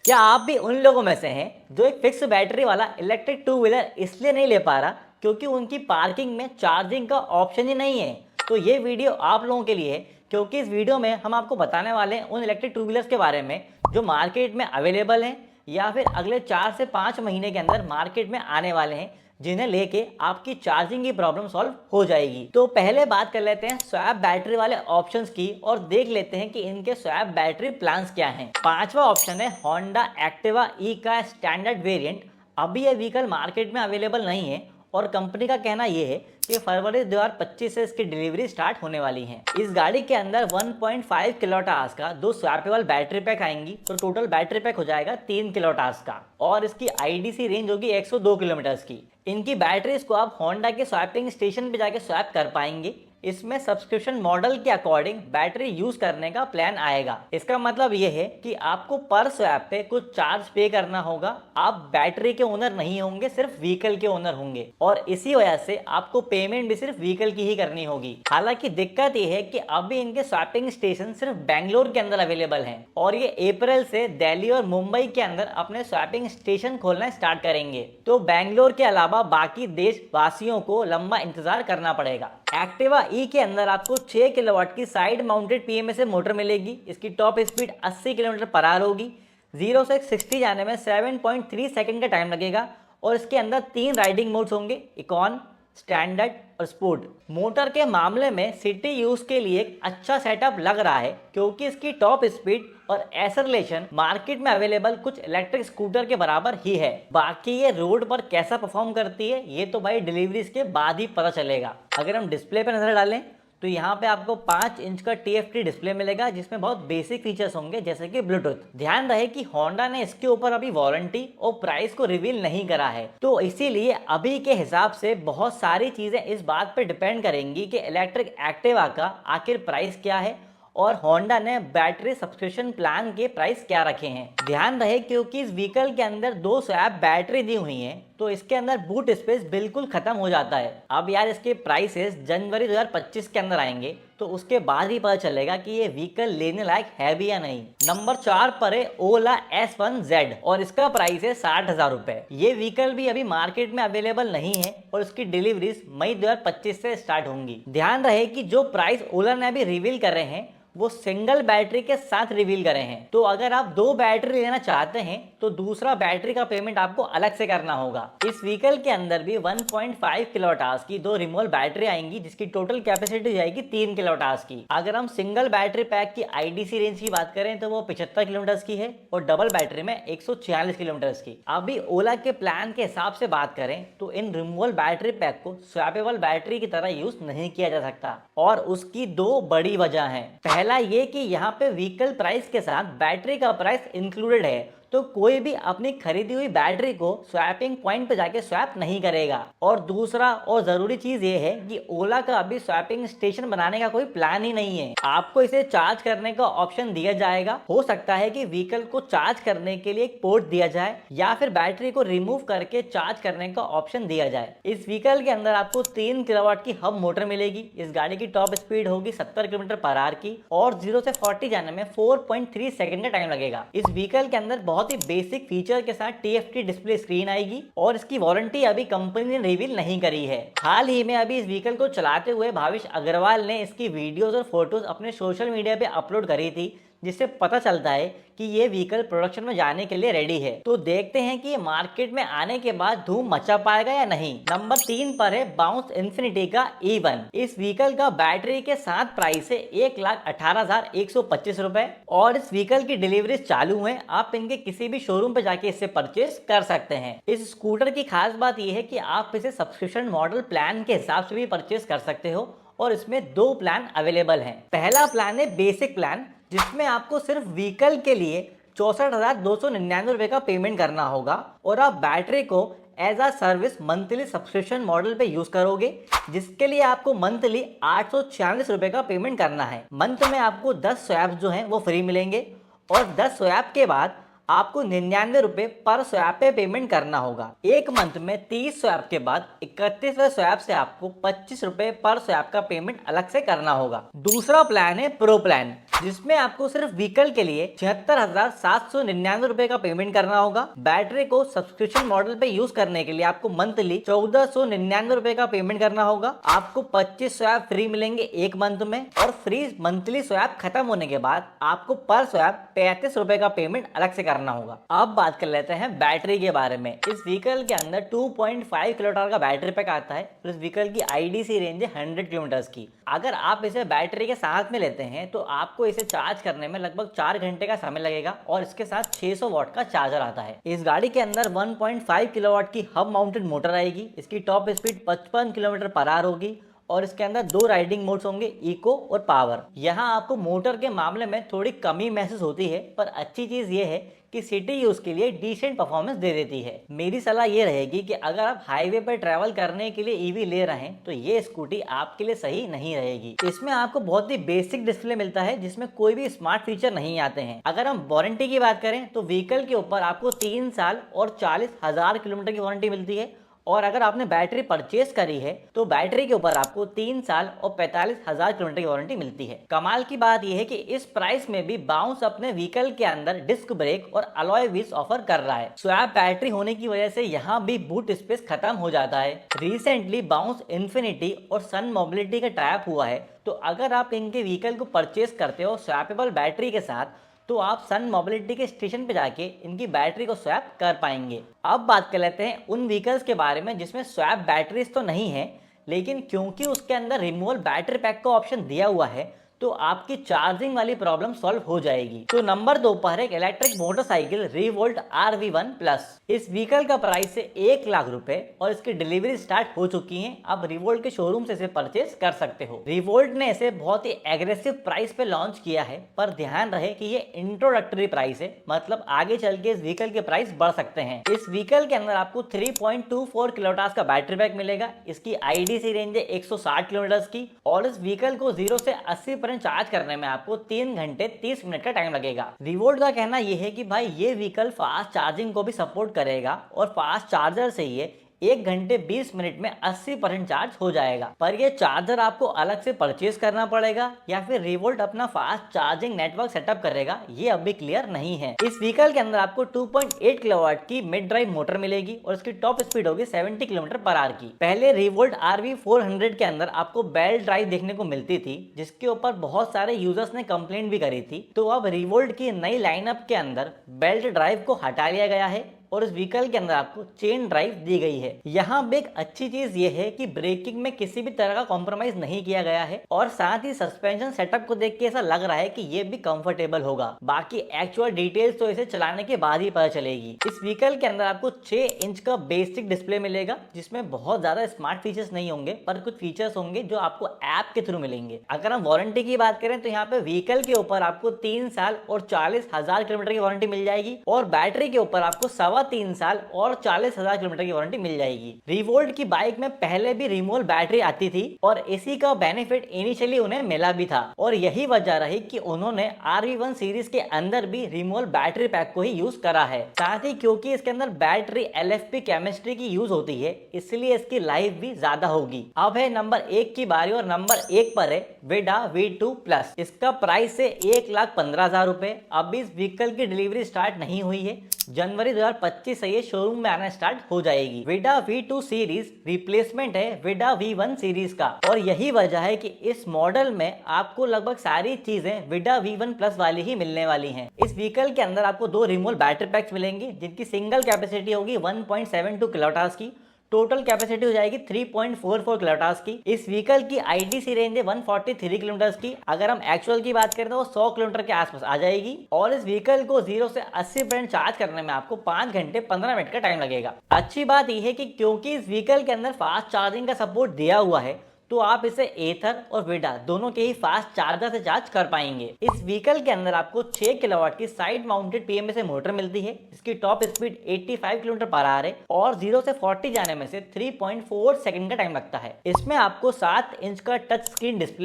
क्या आप भी उन लोगों में से हैं जो एक फिक्स बैटरी वाला इलेक्ट्रिक टू व्हीलर इसलिए नहीं ले पा रहा क्योंकि उनकी पार्किंग में चार्जिंग का ऑप्शन ही नहीं है? तो ये वीडियो आप लोगों के लिए है, क्योंकि इस वीडियो में हम आपको बताने वाले हैं उन इलेक्ट्रिक टू व्हीलर्स के बारे में जो मार्केट में अवेलेबल हैं या फिर अगले 4 से 5 महीने के अंदर मार्केट में आने वाले हैं, जिन्हें लेके आपकी चार्जिंग की प्रॉब्लम सॉल्व हो जाएगी। तो पहले बात कर लेते हैं स्वैप बैटरी वाले ऑप्शंस की और देख लेते हैं कि इनके स्वैप बैटरी प्लान्स क्या हैं। पांचवा ऑप्शन है होंडा एक्टिवा ई का स्टैंडर्ड वेरिएंट। अभी यह व्हीकल मार्केट में अवेलेबल नहीं है और कंपनी का कहना यह है कि फरवरी 2025 से इसकी डिलीवरी स्टार्ट होने वाली है। इस गाड़ी के अंदर 1.5 किलोवाट आवर्स का 2 स्वैपेबल बैटरी पैक आएंगी, तो टोटल बैटरी पैक हो जाएगा 3 किलोवाट आवर्स का और इसकी आईडीसी रेंज होगी 102 किलोमीटर की। इनकी बैटरीज को आप होंडा के स्वैपिंग स्टेशन पे जाके स्वैप कर पाएंगे। इसमें सब्सक्रिप्शन मॉडल के अकॉर्डिंग बैटरी यूज करने का प्लान आएगा। इसका मतलब यह है कि आपको पर स्वैप पे कुछ चार्ज पे करना होगा। आप बैटरी के ओनर नहीं होंगे, सिर्फ व्हीकल के ओनर होंगे और इसी वजह से आपको पेमेंट भी सिर्फ व्हीकल की ही करनी होगी। हालांकि दिक्कत यह है कि अभी इनके स्वैपिंग स्टेशन सिर्फ बेंगलोर के अंदर अवेलेबल हैं और ये अप्रैल से दिल्ली और मुंबई के अंदर अपने स्वैपिंग स्टेशन खोलना स्टार्ट करेंगे। तो बेंगलोर के अलावा बाकी देशवासियों को लंबा इंतजार करना पड़ेगा। एक्टिवा ई के अंदर आपको 6 किलोवाट की साइड माउंटेड पीएमए मोटर मिलेगी। इसकी top speed 80 kilometre per hour होगी। 0 से 60 जाने में 7.3 सेकंड का टाइम लगेगा और इसके अंदर 3 राइडिंग मोड्स होंगे, इकॉन, स्टैंडर्ड और स्पोर्ट। मोटर के मामले में सिटी यूज के लिए एक अच्छा सेटअप लग रहा है क्योंकि इसकी टॉप स्पीड और एक्सेलरेशन मार्केट में अवेलेबल कुछ इलेक्ट्रिक स्कूटर के बराबर ही है। बाकी ये रोड पर कैसा परफॉर्म करती है ये तो भाई डिलीवरीज के बाद ही पता चलेगा। अगर हम डिस्प्ले पर नजर डालें तो यहाँ पे आपको 5 इंच का TFT डिस्प्ले मिलेगा जिसमें बहुत बेसिक फीचर्स होंगे जैसे कि ब्लूटूथ। ध्यान रहे कि होंडा ने इसके ऊपर अभी वारंटी और प्राइस को रिवील नहीं करा है, तो इसीलिए अभी के हिसाब से बहुत सारी चीजें इस बात पे डिपेंड करेंगी कि इलेक्ट्रिक एक्टिवा का आखिर प्राइस क्या है और होंडा ने बैटरी सब्सक्रिप्शन प्लान के प्राइस क्या रखे हैं। ध्यान रहे क्योंकि इस व्हीकल के अंदर 2 स्वैप बैटरी दी हुई हैं तो इसके अंदर बूट स्पेस बिल्कुल खत्म हो जाता है। अब यार इसके प्राइसेस जनवरी 2025 के अंदर आएंगे तो उसके बाद ही पता चलेगा कि ये व्हीकल लेने लायक है भी या नहीं। नंबर 4 पर है ओला S1Z और इसका प्राइस है 60,000 रुपए। ये व्हीकल भी अभी मार्केट में अवेलेबल नहीं है और उसकी डिलीवरीज मई 2025 से स्टार्ट होंगी। ध्यान रहे कि जो प्राइस ओला ने अभी रिवील कर रहे हैं वो सिंगल बैटरी के साथ रिवील करे हैं। तो अगर आप 2 बैटरी लेना चाहते हैं तो दूसरा बैटरी का पेमेंट आपको अलग से करना होगा। इस व्हीकल के अंदर भी 1.5 किलोवाट आवर्स की 2 रिमोल बैटरी आएंगी जिसकी टोटल कैपेसिटी जाएगी 3 किलोवाट आवर्स की। अगर हम सिंगल बैटरी पैक की आईडीसी रेंज की बात करें तो वो 75 किलोमीटर की है और डबल बैटरी में 146 किलोमीटर की। अभी ओला के प्लान के हिसाब से बात करें तो इन रिमूवल बैटरी पैक को स्वैपेबल बैटरी की तरह यूज नहीं किया जा सकता और उसकी 2 बड़ी वजह है। पहला ये कि यहाँ पे व्हीकल प्राइस के साथ बैटरी का प्राइस इंक्लूडेड है, तो कोई भी अपनी खरीदी हुई बैटरी को स्वैपिंग पॉइंट पे जाके स्वैप नहीं करेगा। और दूसरा और जरूरी चीज ये है कि ओला का अभी स्वैपिंग स्टेशन बनाने का कोई प्लान ही नहीं है। आपको इसे चार्ज करने का ऑप्शन दिया जाएगा। हो सकता है कि व्हीकल को चार्ज करने के लिए एक पोर्ट दिया जाए या फिर बैटरी को रिमूव करके चार्ज करने का ऑप्शन दिया जाए। इस व्हीकल के अंदर आपको 3 किलोवाट की हब मोटर मिलेगी। इस गाड़ी की टॉप स्पीड होगी 70 किलोमीटर पर आवर की और 0 से 40 जाने में 4.3 सेकंड का टाइम लगेगा। इस व्हीकल के अंदर बहुत ही बेसिक फीचर के साथ TFT डिस्प्ले स्क्रीन आएगी और इसकी वारंटी अभी कंपनी ने रिवील नहीं करी है। हाल ही में अभी इस व्हीकल को चलाते हुए भाविश अग्रवाल ने इसकी वीडियोस और फोटोज अपने सोशल मीडिया पे अपलोड करी थी, जिससे पता चलता है कि ये व्हीकल प्रोडक्शन में जाने के लिए रेडी है। तो देखते हैं कि ये मार्केट में आने के बाद धूम मचा पाएगा या नहीं। नंबर 3 पर है बाउंस इन्फिनिटी का E1। इस व्हीकल का बैटरी के साथ प्राइस है 1,18,125 रुपए और इस व्हीकल की डिलीवरी चालू है। आप इनके किसी भी शोरूम पे जाके इसे परचेज कर सकते हैं। इस स्कूटर की खास बात यह है कि आप इसे सब्सक्रिप्शन मॉडल प्लान के हिसाब से भी परचेज कर सकते हो और इसमें 2 प्लान अवेलेबल हैं। पहला प्लान है बेसिक प्लान जिसमें आपको सिर्फ व्हीकल के लिए 64,299 रुपए का पेमेंट करना होगा और आप बैटरी को as a service monthly subscription model पे यूज करोगे, जिसके लिए आपको मंथली 846 रुपए का पेमेंट करना है। मंथ में आपको 10 स्वैप जो हैं वो फ्री मिलेंगे और 10 स्वैप के बाद आपको 99 रुपए पर स्वैप पे पेमेंट करना होगा। एक मंथ में 30 स्वैप के बाद 31वें स्वैप से आपको 25 रुपए पर स्वैप का पेमेंट अलग से करना होगा। दूसरा प्लान है प्रो प्लान, जिसमें आपको सिर्फ व्हीकल के लिए 76,799 रुपए का पेमेंट करना होगा। बैटरी को सब्सक्रिप्शन मॉडल पे यूज करने के लिए आपको मंथली 1499 रुपए का पेमेंट करना होगा। आपको 25 स्वैप फ्री मिलेंगे एक मंथ में, और फ्री मंथली स्वैप खत्म होने के बाद आपको पर स्वैप 35 रुपए का पेमेंट अलग से करना होगा। अब बात कर लेते हैं बैटरी के बारे में। इस व्हीकल के अंदर 2.5 किलोवाट का बैटरी पैक आता है और इस व्हीकल की आईडीसी रेंज है 100 किलोमीटर की। अगर आप इसे बैटरी के साथ में लेते हैं तो आपको इसे चार्ज करने में लगभग 4 घंटे का समय लगेगा, और इसके साथ 600 वाट का चार्जर आता है। इस गाड़ी के अंदर 1.5 किलोवाट की हब माउंटेड मोटर आएगी। इसकी top speed 55 kilometre per hour होगी, और इसके अंदर 2 राइडिंग मोड्स होंगे, इको और पावर। यहाँ आपको मोटर के मामले में थोड़ी कमी महसूस होती है, पर अच्छी चीज ये है कि सिटी यूज के लिए डिसेंट परफॉर्मेंस दे देती है। मेरी सलाह ये रहेगी कि अगर आप हाईवे पर ट्रैवल करने के लिए ईवी ले रहे हैं तो ये स्कूटी आपके लिए सही नहीं रहेगी। इसमें आपको बहुत ही बेसिक डिस्प्ले मिलता है, जिसमें कोई भी स्मार्ट फीचर नहीं आते हैं। अगर हम वारंटी की बात करें तो व्हीकल के ऊपर आपको 3 साल और 40,000 किलोमीटर की वारंटी मिलती है, और अगर आपने बैटरी परचेस करी है तो बैटरी के ऊपर आपको 3 साल और 45,000 किलोमीटर की वारंटी मिलती है। कमाल की बात यह है कि इस प्राइस में भी बाउंस अपने व्हीकल के अंदर डिस्क ब्रेक और अलॉय व्हील्स ऑफर कर रहा है। स्वैप बैटरी होने की वजह से यहाँ भी बूट स्पेस खत्म हो जाता है। रिसेंटली बाउंस इन्फिनिटी और सन मोबिलिटी का टाइप हुआ है, तो अगर आप इनके व्हीकल को परचेस करते हो स्वैपेबल बैटरी के साथ तो आप सन मोबिलिटी के स्टेशन पे जाके इनकी बैटरी को स्वैप कर पाएंगे। अब बात कर लेते हैं उन व्हीकल्स के बारे में जिसमें स्वैप बैटरीज तो नहीं है, लेकिन क्योंकि उसके अंदर रिमूवल बैटरी पैक का ऑप्शन दिया हुआ है तो आपकी चार्जिंग वाली प्रॉब्लम सॉल्व हो जाएगी। तो नंबर 2 पर एक electric motorcycle revolt RV1 plus. इस व्हीकल का प्राइस है 1 लाख रुपए और इसकी डिलीवरी स्टार्ट हो चुकी है। आप रिवोल्ट के शोरूम से इसे परचेस कर सकते हो। रिवोल्ट ने इसे बहुत ही एग्रेसिव प्राइस पे लॉन्च किया है, पर ध्यान रहे कि ये इंट्रोडक्टरी प्राइस है, मतलब आगे चल के इस व्हीकल के प्राइस बढ़ सकते हैं। इस व्हीकल के अंदर आपको 3.24 किलोवाट का बैटरी पैक मिलेगा। इसकी आईडीसी रेंज है 160 किलोमीटर की, और इस व्हीकल को 0 से 80% चार्ज करने में आपको 3 घंटे 30 मिनट का टाइम लगेगा। रिवोल्ट का कहना यह है कि भाई ये व्हीकल फास्ट चार्जिंग को भी सपोर्ट करेगा, और फास्ट चार्जर से ये 1 घंटे 20 मिनट में 80% चार्ज हो जाएगा। पर ये चार्जर आपको अलग से परचेज करना पड़ेगा या फिर रिवोल्ट अपना फास्ट चार्जिंग नेटवर्क सेटअप करेगा, ये अभी क्लियर नहीं है। इस व्हीकल के अंदर आपको 2.8 किलोवाट की मिड ड्राइव मोटर मिलेगी और इसकी टॉप स्पीड होगी 70 किलोमीटर पर आवर की। पहले रिवोल्ट RV400 के अंदर आपको बेल्ट ड्राइव देखने को मिलती थी, जिसके ऊपर बहुत सारे यूजर्स ने कंप्लेंट भी करी थी। तो अब रिवोल्ट की नई लाइनअप के अंदर बेल्ट ड्राइव को हटा लिया गया है और इस व्हीकल के अंदर आपको चेन ड्राइव दी गई है। यहाँ भी एक अच्छी चीज ये है कि ब्रेकिंग में किसी भी तरह का कॉम्प्रोमाइज नहीं किया गया है, और साथ ही सस्पेंशन सेटअप को देख के ऐसा लग रहा है कि ये भी कंफर्टेबल होगा। बाकी एक्चुअल डिटेल्स तो इसे चलाने के बाद ही पता चलेगी। इस व्हीकल के अंदर आपको 6 इंच का बेसिक डिस्प्ले मिलेगा, जिसमें बहुत ज्यादा स्मार्ट फीचर्स नहीं होंगे, पर कुछ फीचर्स होंगे जो आपको ऐप के थ्रू मिलेंगे। अगर हम वारंटी की बात करें तो यहाँ पे व्हीकल के ऊपर आपको 3 साल और 40,000 किलोमीटर की वारंटी मिल जाएगी, और बैटरी के ऊपर आपको 3.25 साल और 40,000 किलोमीटर की वारंटी मिल जाएगी। रिवोल्ट की बाइक में पहले भी रिमूवल बैटरी आती थी और इसी का बेनिफिट इनिशियली उन्हें मिला भी था, और यही वजह रही कि उन्होंने RV1 सीरीज के अंदर भी रिमूवल बैटरी पैक को ही यूज करा है। साथ ही क्योंकि इसके अंदर बैटरी LFP केमिस्ट्री की यूज होती है, इसलिए इसकी लाइफ भी ज्यादा होगी। अब है नंबर 1 की बारी, और नंबर 1 पर है विडा V2 प्लस। इसका प्राइस है 1,15,000 रुपए। अभी इस व्हीकल की डिलीवरी स्टार्ट नहीं हुई है, जनवरी 2025 से ये शोरूम में आना स्टार्ट हो जाएगी। विडा V2 सीरीज रिप्लेसमेंट है विडा V1 सीरीज का, और यही वजह है कि इस मॉडल में आपको लगभग सारी चीजें विडा V1 प्लस वाली ही मिलने वाली हैं। इस व्हीकल के अंदर आपको 2 रिमूवल बैटरी पैक्स मिलेंगे, जिनकी सिंगल कैपेसिटी होगी 1.72 किलोवाट की। टोटल कैपेसिटी हो जाएगी 3.44 किलोवाट की। इस व्हीकल की आईडीसी रेंज है 143 किलोमीटर की। अगर हम एक्चुअल की बात करें तो वो 100 किलोमीटर के आसपास आ जाएगी, और इस व्हीकल को 0 से 80% चार्ज करने में आपको 5 घंटे 15 मिनट का टाइम लगेगा। अच्छी बात यह है कि क्योंकि इस व्हीकल के अंदर फास्ट चार्जिंग का सपोर्ट दिया हुआ है, तो आप इसे एथर और विडा दोनों के ही फास्ट चार्जर से चार्ज कर पाएंगे। इस व्हीकल के अंदर आपको 6 किलोवाट की साइड माउंटेड PMA मोटर मिलती है। इसकी top speed 85 kilometre per hour है, और 0 से 40 जाने में से 3.4 सेकंड का टाइम लगता है। इसमें आपको 7 इंच का टच स्क्रीन डिस्प्ले